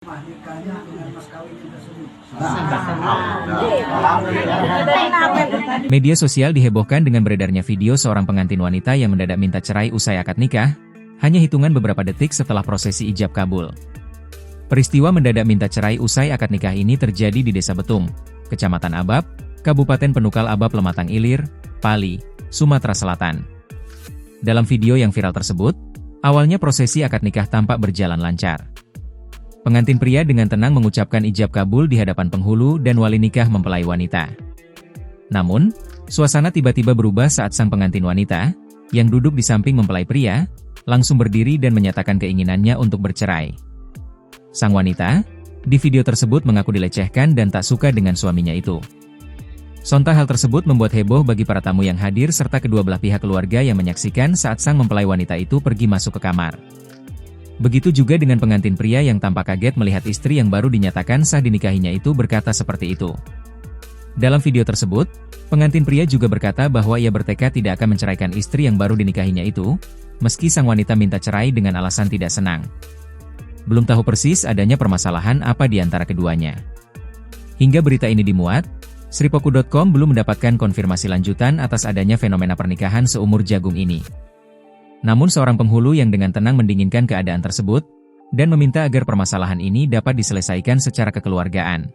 nikahnya dengan mas kawinnya tersebut. Media sosial dihebohkan dengan beredarnya video seorang pengantin wanita yang mendadak minta cerai usai akad nikah, hanya hitungan beberapa detik setelah prosesi ijab kabul. Peristiwa mendadak minta cerai usai akad nikah ini terjadi di Desa Betung, Kecamatan Abab, Kabupaten Penukal Abab Lematang Ilir, Pali, Sumatera Selatan. Dalam video yang viral tersebut, awalnya prosesi akad nikah tampak berjalan lancar. Pengantin pria dengan tenang mengucapkan ijab kabul di hadapan penghulu dan wali nikah mempelai wanita. Namun, suasana tiba-tiba berubah saat sang pengantin wanita, yang duduk di samping mempelai pria, langsung berdiri dan menyatakan keinginannya untuk bercerai. Sang wanita, di video tersebut mengaku dilecehkan dan tak suka dengan suaminya itu. Sontak hal tersebut membuat heboh bagi para tamu yang hadir serta kedua belah pihak keluarga yang menyaksikan saat sang mempelai wanita itu pergi masuk ke kamar. Begitu juga dengan pengantin pria yang tampak kaget melihat istri yang baru dinyatakan sah dinikahinya itu berkata seperti itu. Dalam video tersebut, pengantin pria juga berkata bahwa ia bertekad tidak akan menceraikan istri yang baru dinikahinya itu, meski sang wanita minta cerai dengan alasan tidak senang. Belum tahu persis adanya permasalahan apa di antara keduanya. Hingga berita ini dimuat, Sripoku.com belum mendapatkan konfirmasi lanjutan atas adanya fenomena pernikahan seumur jagung ini. Namun seorang penghulu yang dengan tenang mendinginkan keadaan tersebut, dan meminta agar permasalahan ini dapat diselesaikan secara kekeluargaan.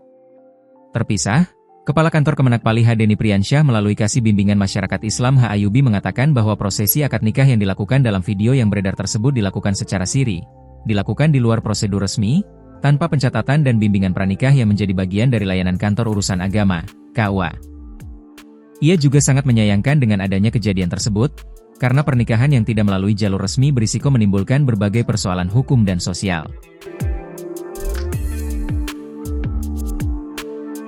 Terpisah, Kepala Kantor Kemenak Pali H. Deni Priyansyah melalui Kasih Bimbingan Masyarakat Islam H. Ayubi mengatakan bahwa prosesi akad nikah yang dilakukan dalam video yang beredar tersebut dilakukan secara siri, dilakukan di luar prosedur resmi, tanpa pencatatan dan bimbingan pranikah yang menjadi bagian dari layanan Kantor Urusan Agama, KUA. Ia juga sangat menyayangkan dengan adanya kejadian tersebut, karena pernikahan yang tidak melalui jalur resmi berisiko menimbulkan berbagai persoalan hukum dan sosial.